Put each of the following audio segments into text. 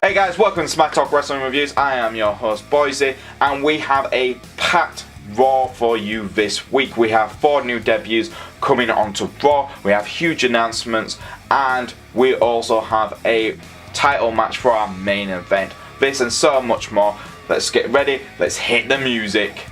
Hey guys, welcome to Smack Talk Wrestling Reviews. I am your host, Boise, and we have a packed Raw for you this week. We have 4 new debuts coming onto Raw, we have huge announcements, and we also have a title match for our main event. This and so much more. Let's get ready, let's hit the music.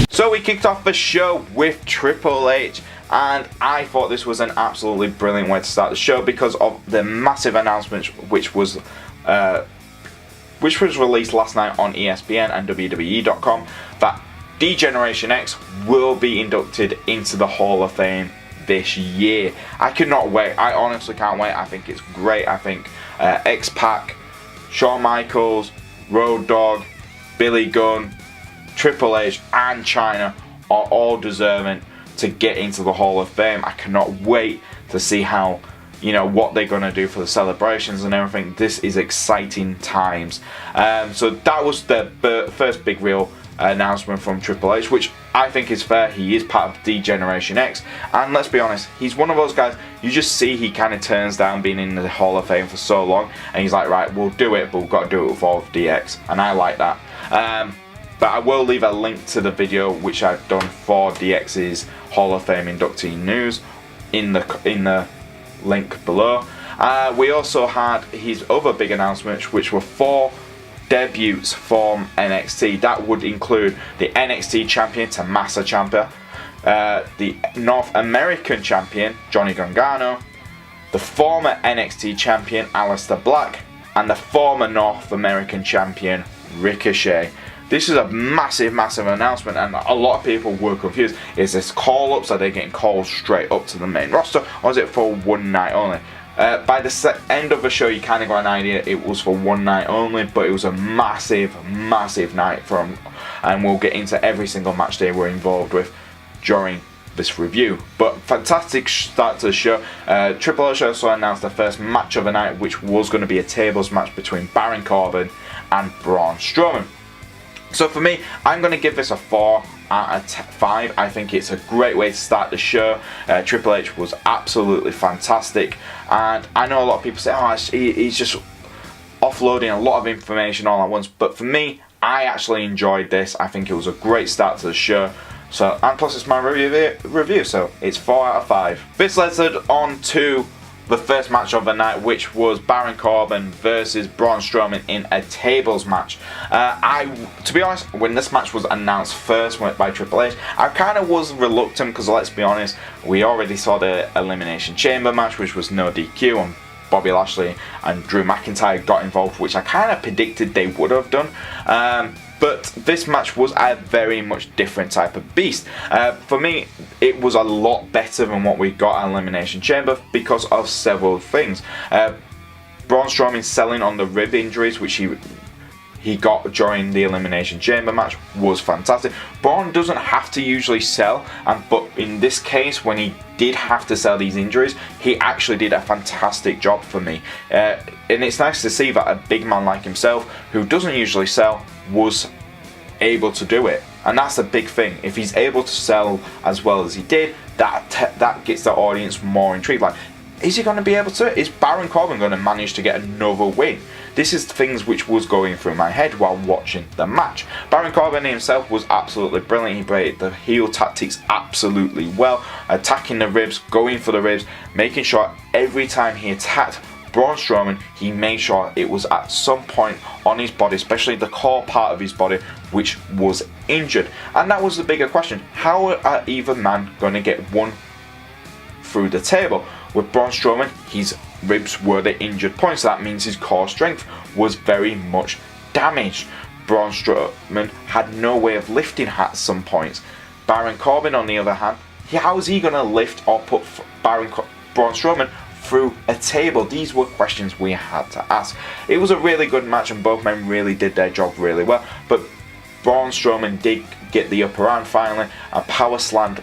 So we kicked off the show with Triple H, and I thought this was an absolutely brilliant way to start the show because of the massive announcement which was released last night on ESPN and WWE.com that D-Generation X will be inducted into the Hall of Fame this year. I cannot wait. I honestly can't wait. I think it's great. I think X-Pac, Shawn Michaels, Road Dogg, Billy Gunn, Triple H and Chyna are all deserving to get into the Hall of Fame. I cannot wait to see how, what they're going to do for the celebrations and everything. This is exciting times. So that was the first big real announcement from Triple H, which I think is fair. He is part of D-Generation X, and let's be honest, he's one of those guys you just see he kind of turns down being in the Hall of Fame for so long, and he's like, right, we'll do it, but we've got to do it with all of DX, and I like that. But I will leave a link to the video which I've done for DX's Hall of Fame inductee news in the link below. We also had his other big announcements, which were 4 debuts from NXT. That would include the NXT champion Tommaso Ciampa, the North American champion Johnny Gargano, the former NXT champion Aleister Black, and the former North American champion Ricochet. This is a massive announcement, and a lot of people were confused. Is this call-ups? Are they getting called straight up to the main roster, or is it for one night only? By the end of the show, you kind of got an idea it was for one night only, but it was a massive night from, and we'll get into every single match they were involved with during this review. But fantastic start to the show. Triple H also announced the first match of the night, which was going to be a tables match between Baron Corbin and Braun Strowman. So for me, I'm going to give this a 4 out of 5. I think it's a great way to start the show. Triple H was absolutely fantastic, and I know a lot of people say, oh, he's just offloading a lot of information all at once, but for me, I actually enjoyed this. I think it was a great start to the show. So, and plus it's my review, so it's 4 out of 5. This led us on to the first match of the night, which was Baron Corbin versus Braun Strowman in a tables match. To be honest, when this match was announced first by Triple H, I kind of was reluctant because, let's be honest, we already saw the Elimination Chamber match, which was no DQ, and Bobby Lashley and Drew McIntyre got involved, which I kind of predicted they would have done. But this match was a very much different type of beast. For me, it was a lot better than what we got at Elimination Chamber because of several things. Braun Strowman selling on the rib injuries, which he got during the Elimination Chamber match, was fantastic. Braun doesn't have to usually sell, but in this case, when he did have to sell these injuries, he actually did a fantastic job for me. And it's nice to see that a big man like himself, who doesn't usually sell, was able to do it, and that's a big thing. If he's able to sell as well as he did, that gets the audience more intrigued. Like, is he going to be able to? Is Baron Corbin going to manage to get another win? This is things which was going through my head while watching the match. Baron Corbin himself was absolutely brilliant. He played the heel tactics absolutely well, attacking the ribs, going for the ribs, making sure every time he attacked Braun Strowman, he made sure it was at some point on his body, especially the core part of his body, which was injured. And that was the bigger question. How are either man going to get one through the table? With Braun Strowman, his ribs were the injured points. So that means his core strength was very much damaged. Braun Strowman had no way of lifting at some points. Baron Corbin, on the other hand, how is he going to lift or put Braun Strowman through a table? These were questions we had to ask. It was a really good match, and both men really did their job really well, but Braun Strowman did get the upper hand finally and power slammed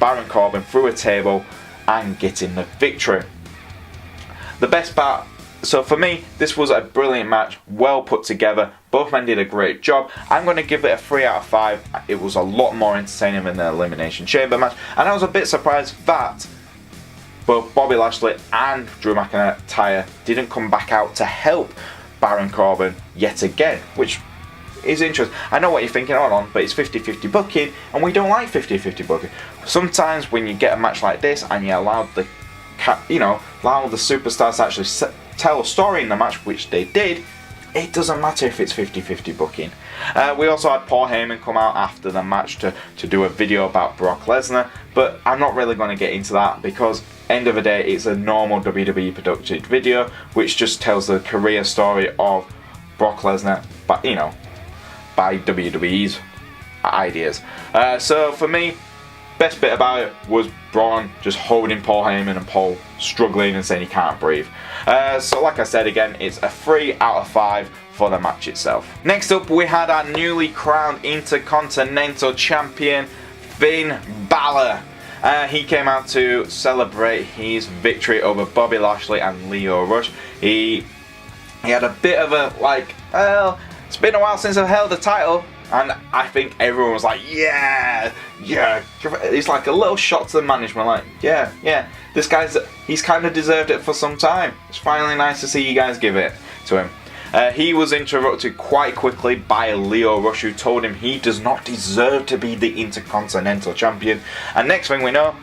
Baron Corbin through a table and getting the victory. The best part, so for me, this was a brilliant match, well put together. Both men did a great job. I'm going to give it a 3 out of 5. It was a lot more entertaining than the Elimination Chamber match, and I was a bit surprised that both Bobby Lashley and Drew McIntyre didn't come back out to help Baron Corbin yet again, which is interesting. I know what you're thinking, hold on, but it's 50-50 booking, and we don't like 50-50 booking. Sometimes when you get a match like this and you allow the superstars to actually tell a story in the match, which they did, it doesn't matter if it's 50-50 booking. We also had Paul Heyman come out after the match to do a video about Brock Lesnar, but I'm not really going to get into that because end of the day it's a normal WWE produced video which just tells the career story of Brock Lesnar, but by WWE's ideas. So for me, best bit about it was Braun just holding Paul Heyman and Paul struggling and saying he can't breathe. So like I said again, it's a 3 out of 5 for the match itself. Next up, we had our newly crowned Intercontinental Champion, Finn Balor. He came out to celebrate his victory over Bobby Lashley and Lio Rush. He had a bit of a it's been a while since I've held the title, and I think everyone was like, yeah. It's like a little shot to the management, like, yeah. He's kind of deserved it for some time. It's finally nice to see you guys give it to him. He was interrupted quite quickly by Lio Rush, who told him he does not deserve to be the Intercontinental Champion. And next thing we know,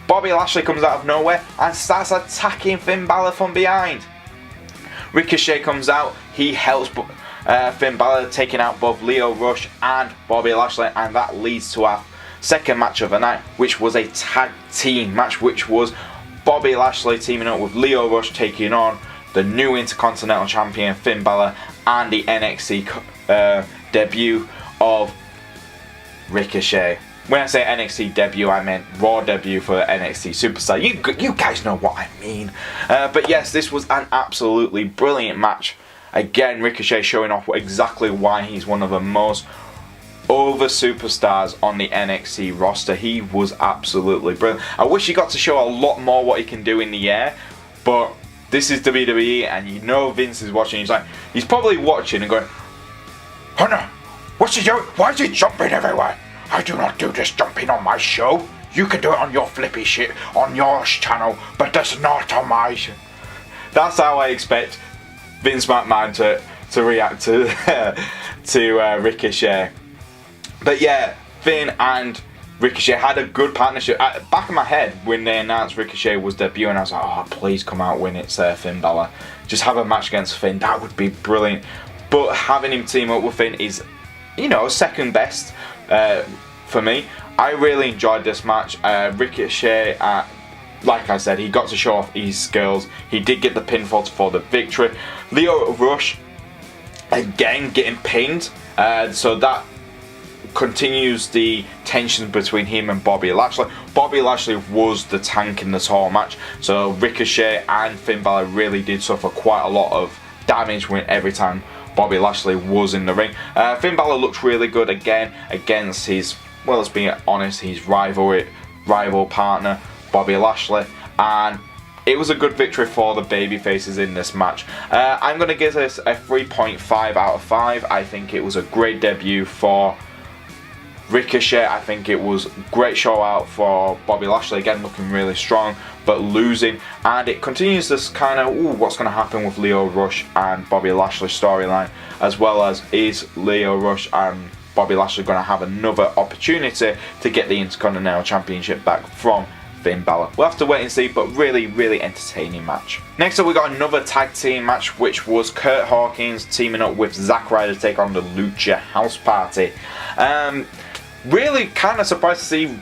Bobby Lashley comes out of nowhere and starts attacking Finn Balor from behind. Ricochet comes out, he helps Finn Balor, taking out both Lio Rush and Bobby Lashley, and that leads to our second match of the night, which was a tag team match, which was Bobby Lashley teaming up with Lio Rush, taking on the new Intercontinental Champion Finn Balor and the NXT debut of Ricochet. When I say NXT debut, I meant Raw debut for NXT Superstar. You guys know what I mean. But yes, this was an absolutely brilliant match. Again, Ricochet showing off exactly why he's one of the most over superstars on the NXT roster. He was absolutely brilliant. I wish he got to show a lot more what he can do in the air, but this is WWE, and Vince is watching. He's probably watching and going, Hunter, what's he doing? Why is he jumping everywhere? I do not do this jumping on my show. You can do it on your flippy shit on your channel, but that's not on my show. That's how I expect Vince McMahon to react to Ricochet. But yeah, Finn and Ricochet had a good partnership. Back in my head, when they announced Ricochet was debuting, I was like, oh, please come out when it's Finn Balor. Just have a match against Finn, that would be brilliant. But having him team up with Finn is, second best for me. I really enjoyed this match. Ricochet, like I said, he got to show off his skills. He did get the pinfall for the victory. Lio Rush, again, getting pinned. So that continues the tension between him and Bobby Lashley. Bobby Lashley was the tank in this whole match, so Ricochet and Finn Balor really did suffer quite a lot of damage every time Bobby Lashley was in the ring. Finn Balor looked really good again against his, well, let's be honest, his rival partner Bobby Lashley, and it was a good victory for the babyfaces in this match. I'm going to give this a 3.5 out of 5. I think it was a great debut for Ricochet. I think it was a great show out for Bobby Lashley, again looking really strong but losing, and it continues this kind of what's going to happen with Lio Rush and Bobby Lashley storyline, as well as is Lio Rush and Bobby Lashley going to have another opportunity to get the Intercontinental Championship back from Finn Balor. We'll have to wait and see, but really entertaining match. Next up, we got another tag team match, which was Curt Hawkins teaming up with Zack Ryder to take on the Lucha House Party. Really kind of surprised to see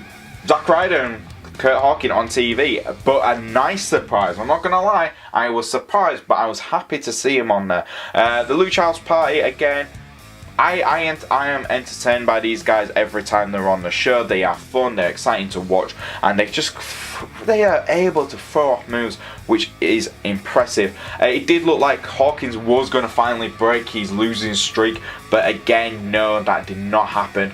Zack Ryder and Curt Hawkins on TV, but a nice surprise. I'm not going to lie, I was surprised, but I was happy to see him on there. The Lucha House Party, again, I am entertained by these guys every time they're on the show. They are fun, they're exciting to watch, and they are able to throw off moves, which is impressive. It did look like Hawkins was going to finally break his losing streak, but again, no, that did not happen.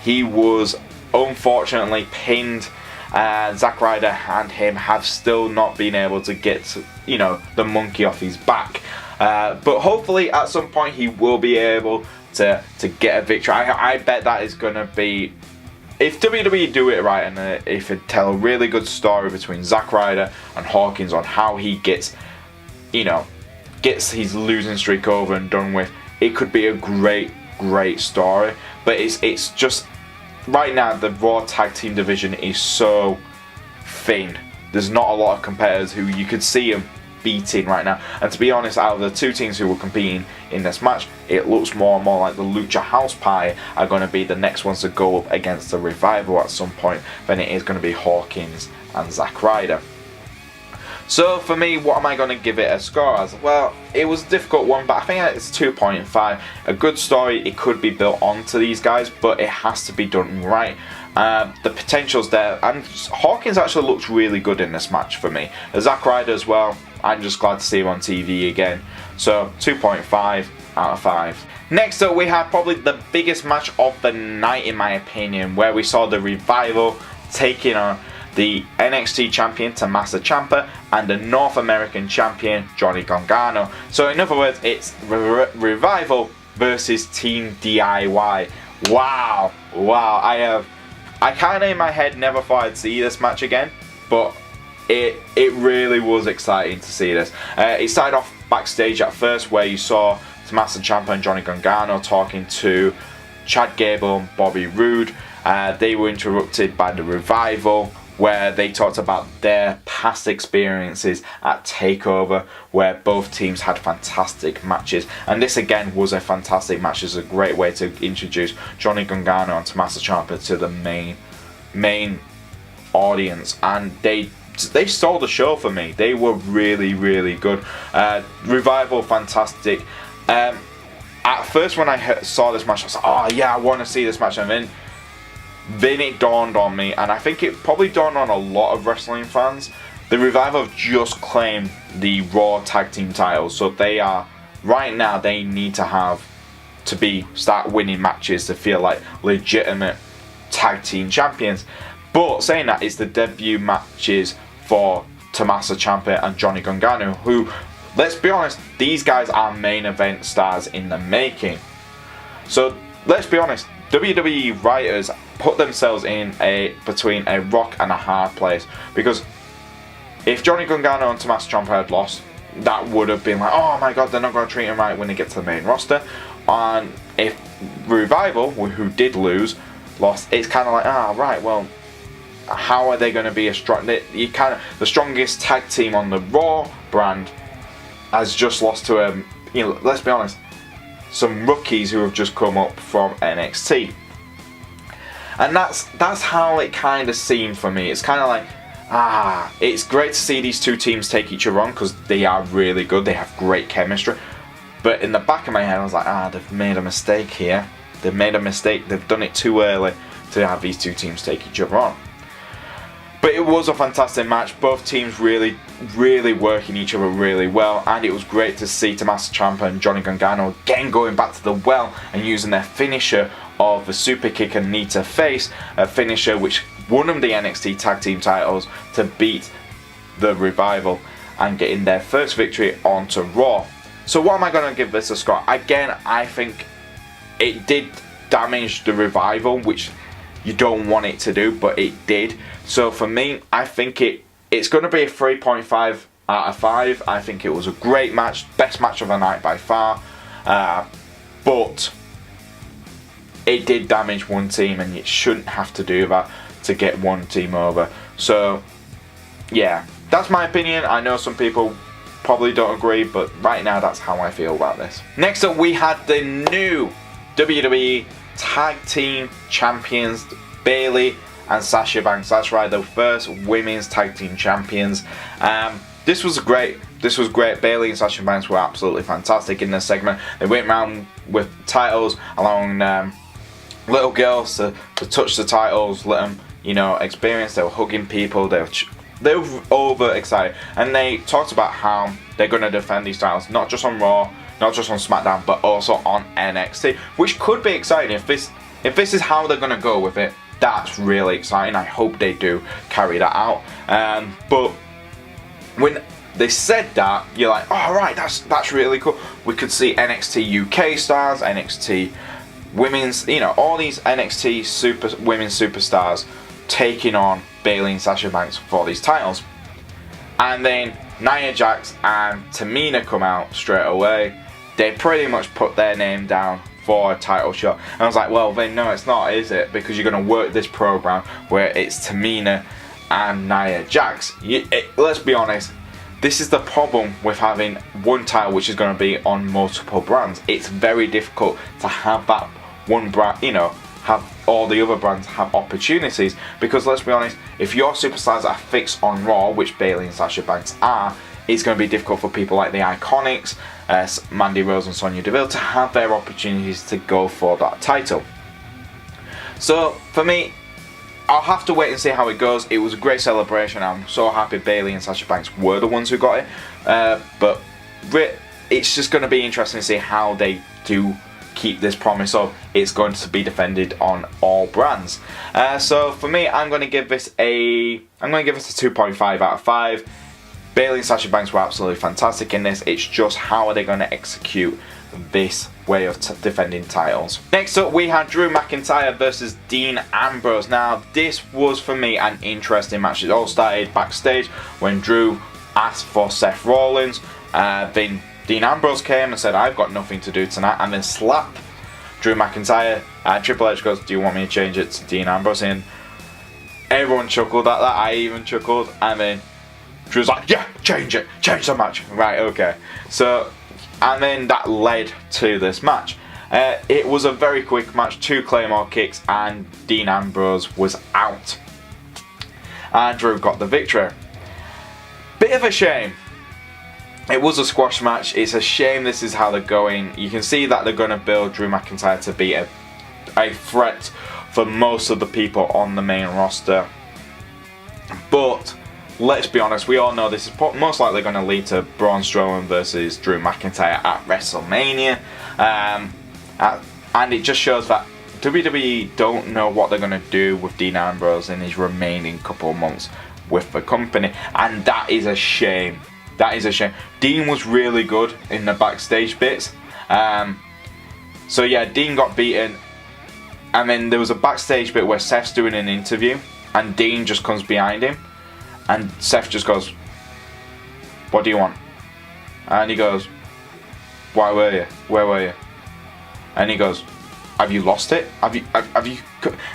He was unfortunately pinned. Zack Ryder and him have still not been able to get the monkey off his back. But hopefully at some point he will be able to get a victory. I bet that is going to be, if WWE do it right, and if it tell a really good story between Zack Ryder and Hawkins on how he gets his losing streak over and done with, it could be a great story. But it's just, right now the Raw Tag Team division is so thin. There's not a lot of competitors who you could see them beating right now. And to be honest, out of the two teams who were competing in this match, it looks more and more like the Lucha House Party are going to be the next ones to go up against the Revival at some point, than it is going to be Hawkins and Zack Ryder. So for me, what am I going to give it a score as? Well, it was a difficult one, but I think it's 2.5. A good story, it could be built onto these guys, but it has to be done right. The potential's there, and Hawkins actually looks really good in this match for me. Zack Ryder as well, I'm just glad to see him on TV again. So 2.5 out of 5. Next up, we have probably the biggest match of the night in my opinion, where we saw the Revival taking on the NXT champion Tommaso Ciampa and the North American champion Johnny Gargano. So in other words, it's Revival versus Team DIY. Wow, I kind of in my head never thought I'd see this match again, but it really was exciting to see this. It started off backstage at first, where you saw Tommaso Ciampa and Johnny Gargano talking to Chad Gable and Bobby Roode. They were interrupted by the Revival, where they talked about their past experiences at TakeOver, where both teams had fantastic matches. And this again was a fantastic match. It's a great way to introduce Johnny Gargano and Tommaso Ciampa to the main audience, and they stole the show for me. They were really good. Revival, fantastic. At first when I saw this match, I was like, oh yeah, I want to see this match. And then it dawned on me, and I think it probably dawned on a lot of wrestling fans. The Revival have just claimed the Raw Tag Team titles, so they are, right now, they need to start winning matches to feel like legitimate tag team champions. But saying that, it's the debut matches for Tommaso Ciampa and Johnny Gargano, who, let's be honest, these guys are main event stars in the making. So let's be honest, WWE writers put themselves in between a rock and a hard place, because if Johnny Gargano and Tommaso Ciampa had lost, that would have been like, oh my god, they're not going to treat him right when they get to the main roster. And if Revival, who did lost, it's kind of like, right, well, how are they going to be the strongest tag team on the Raw brand has just lost to let's be honest, some rookies who have just come up from NXT. And that's how it kind of seemed for me. It's kind of like, it's great to see these two teams take each other on, because they are really good, they have great chemistry. But in the back of my head I was like, they've made a mistake here. They've made a mistake, they've done it too early to have these two teams take each other on. But it was a fantastic match, both teams really working each other really well, and it was great to see Tommaso Ciampa and Johnny Gargano again going back to the well and using their finisher of the super kick and knee to face, a finisher which won them the NXT tag team titles, to beat the Revival and getting their first victory onto Raw. So what am I going to give this a score? Again, I think it did damage the Revival, which you don't want it to do, but it did. So for me, I think it's going to be a 3.5 out of 5. I think it was a great match, best match of the night by far. But it did damage one team, and it shouldn't have to do that to get one team over. So yeah, that's my opinion. I know some people probably don't agree, but right now that's how I feel about this. Next up, we had the new WWE Tag Team Champions, Bayley and Sasha Banks. That's right, the first women's tag team champions. This was great. Bayley and Sasha Banks were absolutely fantastic in this segment. They went around with titles, allowing little girls to touch the titles, let them experience. They were hugging people. They were overexcited, and they talked about how they're going to defend these titles, not just on Raw, not just on SmackDown, but also on NXT, which could be exciting. If this is how they're going to go with it, that's really exciting. I hope they do carry that out. But when they said that, you're like, oh right, that's really cool. We could see NXT UK stars, NXT women's, you know, all these NXT women's superstars taking on Bayley and Sasha Banks for these titles. And then Nia Jax and Tamina come out straight away. They pretty much put their name down for a title shot. And I was like, well then no, it's not, is it? Because you're going to work this program where it's Tamina and Nia Jax. Let's be honest, this is the problem with having one title which is going to be on multiple brands. It's very difficult to have that one brand, you know, have all the other brands have opportunities, because let's be honest, if your superstars are fixed on Raw, which Bayley and Sasha Banks are, it's going to be difficult for people like the Iconics, Mandy Rose and Sonya Deville, to have their opportunities to go for that title. So for me, I'll have to wait and see how it goes. It was a great celebration. I'm so happy Bayley and Sasha Banks were the ones who got it, but it's just going to be interesting to see how they do keep this promise of it's going to be defended on all brands. So for me, I'm going to give this a 2.5 out of 5. Bayley and Sasha Banks were absolutely fantastic in this. It's just how are they going to execute this way of defending titles. Next up, we had Drew McIntyre versus Dean Ambrose. Now, this was for me an interesting match. It all started backstage when Drew asked for Seth Rollins. Then Dean Ambrose came and said, I've got nothing to do tonight, and then slapped Drew McIntyre. Triple H goes, do you want me to change it to Dean Ambrose? And everyone chuckled at that. I even chuckled. And then Drew's like, yeah, change it. Change the match. Right, okay. So, and then that led to this match. It was a very quick match. 2 Claymore kicks and Dean Ambrose was out. And Drew got the victory. Bit of a shame. It was a squash match. It's a shame this is how they're going. You can see that they're going to build Drew McIntyre to be a threat for most of the people on the main roster. But let's be honest, we all know this is most likely going to lead to Braun Strowman versus Drew McIntyre at WrestleMania. And it just shows that WWE don't know what they're going to do with Dean Ambrose in his remaining couple of months with the company. And that is a shame. That is a shame. Dean was really good in the backstage bits. So yeah, Dean got beaten. And then there was a backstage bit where Seth's doing an interview and Dean just comes behind him. And Seth just goes, what do you want? And he goes, why were you? Where were you? And he goes, have you lost it? Have you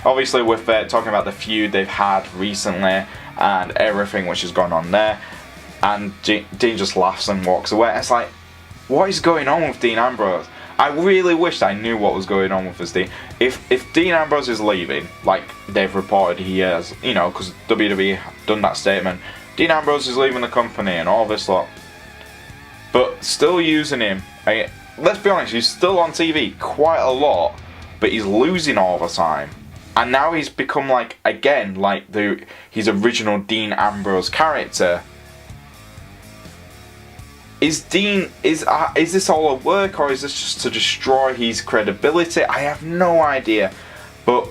obviously with talking about the feud they've had recently and everything which has gone on there. And Dean just laughs and walks away. It's like, what is going on with Dean Ambrose? I really wished I knew what was going on with this Dean. If Dean Ambrose is leaving, like they've reported he has, you know, because WWE done that statement, Dean Ambrose is leaving the company and all this lot, but still using him. Let's be honest, he's still on TV quite a lot, but he's losing all the time. And now he's become like, again, like his original Dean Ambrose character. Is this all a work, or is this just to destroy his credibility? I have no idea. But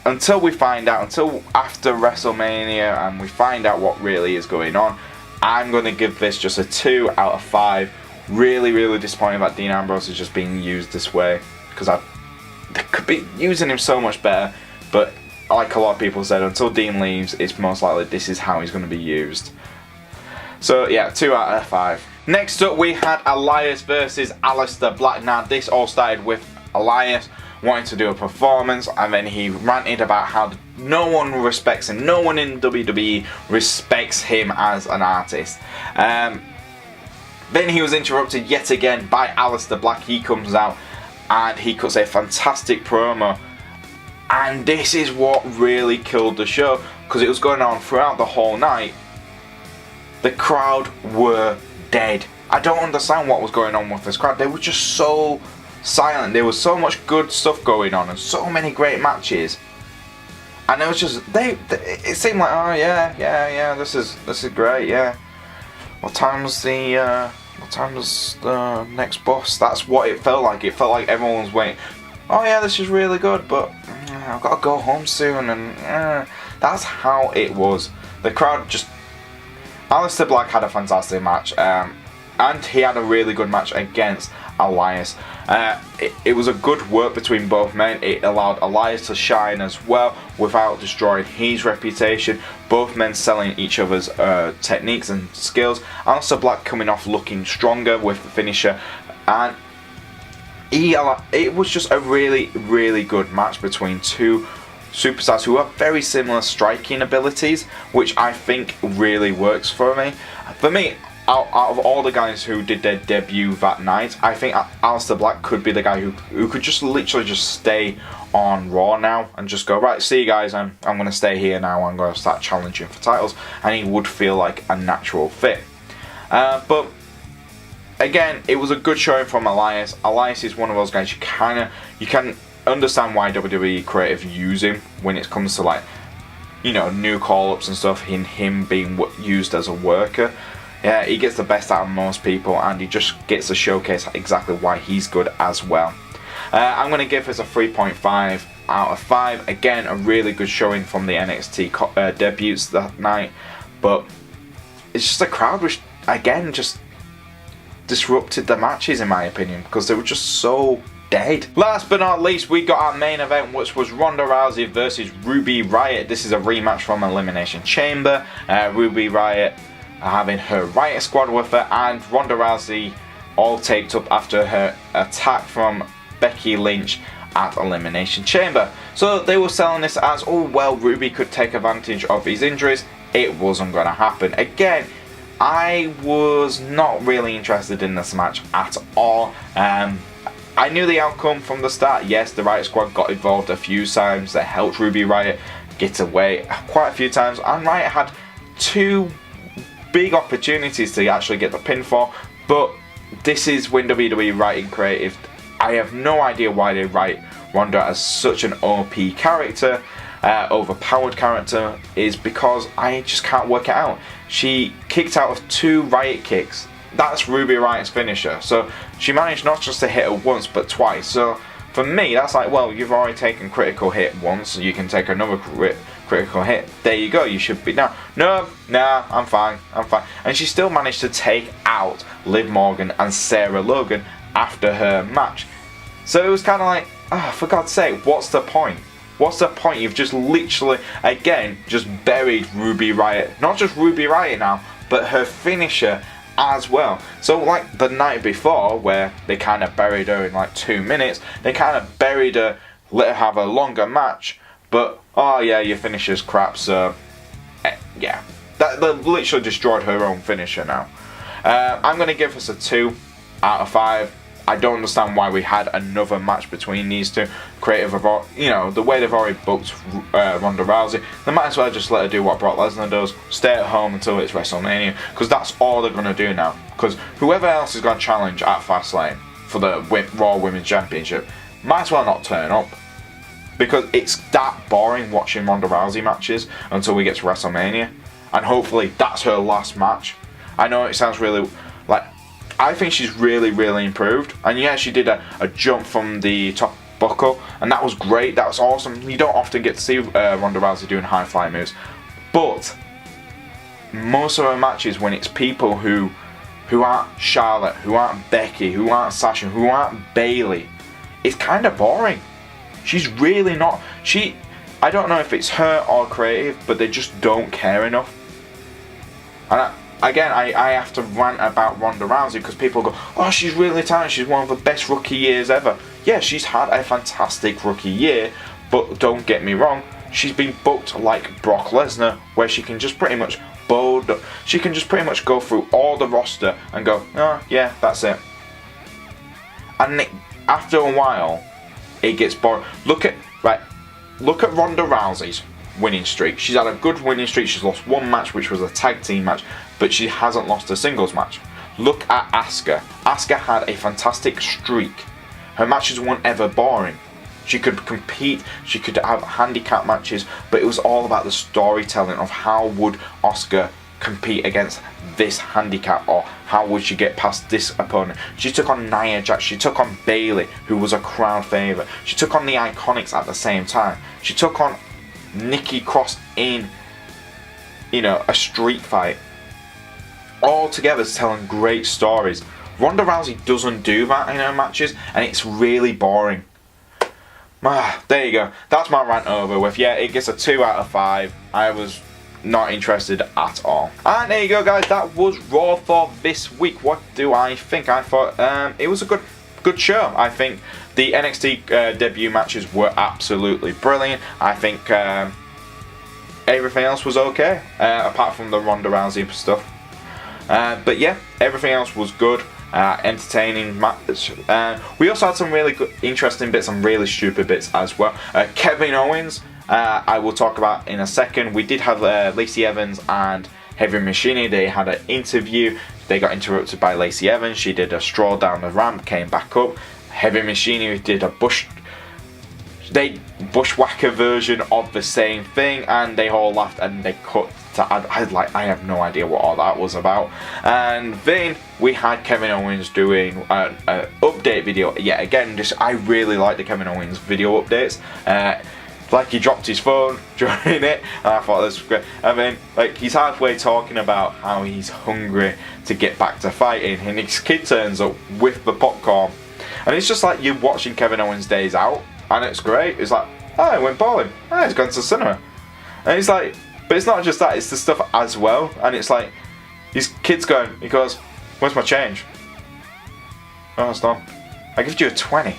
until we find out, until after WrestleMania and we find out what really is going on, I'm going to give this just a 2 out of 5. Really, really disappointed that Dean Ambrose is just being used this way, because they could be using him so much better. But like a lot of people said, until Dean leaves, it's most likely this is how he's going to be used. So yeah, 2 out of 5. Next up, we had Elias versus Aleister Black. Now, this all started with Elias wanting to do a performance, and then he ranted about how no one respects him. No one in WWE respects him as an artist. Then he was interrupted yet again by Aleister Black. He comes out and he cuts a fantastic promo. And this is what really killed the show, because it was going on throughout the whole night. The crowd were dead. I don't understand what was going on with this crowd. They were just so silent. There was so much good stuff going on and so many great matches. And it was just it seemed like, oh yeah, this is great, yeah. What time's the next boss? That's what it felt like. It felt like everyone was waiting. Oh yeah, this is really good, but I've got to go home soon, and that's how it was. The crowd just Aleister Black had a fantastic match, and he had a really good match against Elias. It was a good work between both men. It allowed Elias to shine as well without destroying his reputation. Both men selling each other's techniques and skills. Aleister Black coming off looking stronger with the finisher, and it was just a really good match between two superstars who have very similar striking abilities, which I think really works for me. For me, out of all the guys who did their debut that night, I think Aleister Black could be the guy who could just literally just stay on Raw now and just go, right, see you guys, I'm going to stay here now, I'm going to start challenging for titles, and he would feel like a natural fit. But again, it was a good showing from Elias. Elias is one of those guys you can understand why WWE creative use him when it comes to, like, you know, new call-ups and stuff, in him being used as a worker. Yeah, he gets the best out of most people, and he just gets to showcase exactly why he's good as well. I'm going to give this a 3.5 out of 5. Again, a really good showing from the NXT debuts that night, but it's just the crowd which, again, just disrupted the matches in my opinion, because they were just so dead. Last but not least, we got our main event, which was Ronda Rousey versus Ruby Riott. This is a rematch from Elimination Chamber. Ruby Riott having her Riott Squad with her, and Ronda Rousey all taped up after her attack from Becky Lynch at Elimination Chamber. So they were selling this as, oh well, Ruby could take advantage of his injuries. It wasn't going to happen. Again, I was not really interested in this match at all. I knew the outcome from the start. Yes, the Riott Squad got involved a few times. They helped Ruby Riott get away quite a few times, and Riott had two big opportunities to actually get the pinfall, but this is when WWE writing creative. I have no idea why they write Ronda as such an OP character, overpowered character, is because I just can't work it out. She kicked out of 2 Riott kicks. That's Ruby Riott's finisher, so she managed not just to hit her once but twice. So for me, that's like, well, you've already taken critical hit once, so you can take another critical hit. There you go, you should be now. No, nah, I'm fine. And she still managed to take out Liv Morgan and Sarah Logan after her match. So it was kind of like, oh, for God's sake, what's the point? What's the point? You've just literally, again, just buried Ruby Riott. Not just Ruby Riott now, but her finisher as well. So like the night before, where they kind of buried her in like 2 minutes, they kind of buried her, let her have a longer match, but oh yeah, your finisher's crap, so yeah, that literally destroyed her own finisher now. I'm going to give this a 2 out of 5. I don't understand why we had another match between these two. Creative, you know, the way they've already booked Ronda Rousey, they might as well just let her do what Brock Lesnar does, stay at home until it's WrestleMania, because that's all they're going to do now. Because whoever else is going to challenge at Fastlane for the Raw Women's Championship might as well not turn up, because it's that boring watching Ronda Rousey matches until we get to WrestleMania, and hopefully that's her last match. I know it sounds really, like, I think she's really improved, and yeah, she did a jump from the top buckle, and that was great, that was awesome. You don't often get to see Ronda Rousey doing high fly moves, but most of her matches, when it's people who aren't Charlotte, who aren't Becky, who aren't Sasha, who aren't Bayley, it's kind of boring. She's really not, I don't know if it's her or creative, but they just don't care enough. And again, I have to rant about Ronda Rousey because people go, oh, she's really talented, she's one of the best rookie years ever. Yeah, she's had a fantastic rookie year, but don't get me wrong, she's been booked like Brock Lesnar, where she can just pretty much go through all the roster and go, oh yeah, that's it. And after a while, it gets boring. Look at Ronda Rousey's winning streak. She's had a good winning streak. She's lost one match, which was a tag team match, but she hasn't lost a singles match. Look at Asuka. Asuka had a fantastic streak. Her matches weren't ever boring. She could compete, she could have handicap matches, but it was all about the storytelling of how would Asuka compete against this handicap, or how would she get past this opponent. She took on Nia Jax, she took on Bayley, who was a crowd favourite. She took on the Iconics at the same time. She took on Nikki Cross in, a street fight. all together telling great stories. Ronda Rousey doesn't do that in her matches, and it's really boring. There you go. That's my rant over with. Yeah, it gets a 2 out of 5. I was not interested at all. And there you go, guys. That was Raw for this week. What do I think? I thought it was a good show. I think the NXT debut matches were absolutely brilliant. I think everything else was okay, apart from the Ronda Rousey stuff. But yeah, everything else was good. Entertaining match. We also had some really good, interesting bits and really stupid bits as well. Kevin Owens, I will talk about in a second. We did have Lacey Evans and Heavy Machinery. They had an interview. They got interrupted by Lacey Evans. She did a stroll down the ramp, came back up. Heavy Machinery did a bushwhacker version of the same thing, and they all laughed and they cut. I have no idea what all that was about. And then we had Kevin Owens doing an update video. Yeah, again, I really like the Kevin Owens video updates. Like, he dropped his phone during it, and I thought this was great. I mean, like, he's halfway talking about how he's hungry to get back to fighting, and his kid turns up with the popcorn, and it's just like you're watching Kevin Owens' Days Out, and it's great. It's like, oh, I went bowling. Oh, he's gone to the cinema, and it's like. But it's not just that, it's the stuff as well. And it's like, his kid's going, he goes, where's my change? Oh, it's not. I give you a 20.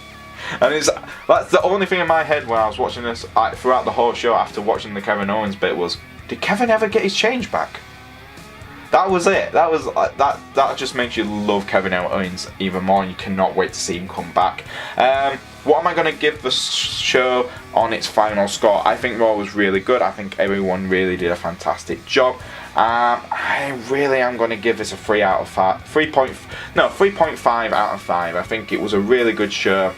And that's the only thing in my head when I was watching this, throughout the whole show after watching the Kevin Owens bit was, did Kevin ever get his change back? That was it. That was that just makes you love Kevin Owens even more, and you cannot wait to see him come back. What am I going to give the show on its final score? I think Raw was really good. I think everyone really did a fantastic job. I really am going to give this a 3 out of 5. 3.5 out of 5. I think it was a really good show.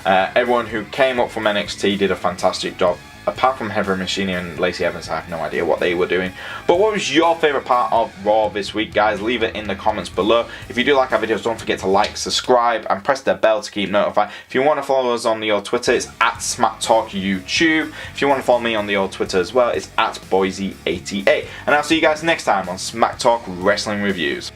Everyone who came up from NXT did a fantastic job. Apart from Heather Machine and Lacey Evans, I have no idea what they were doing. But what was your favourite part of Raw this week, guys? Leave it in the comments below. If you do like our videos, don't forget to like, subscribe, and press the bell to keep notified. If you want to follow us on the old Twitter, it's at SmackTalkYouTube. If you want to follow me on the old Twitter as well, it's at Boise88. And I'll see you guys next time on Smack Talk Wrestling Reviews.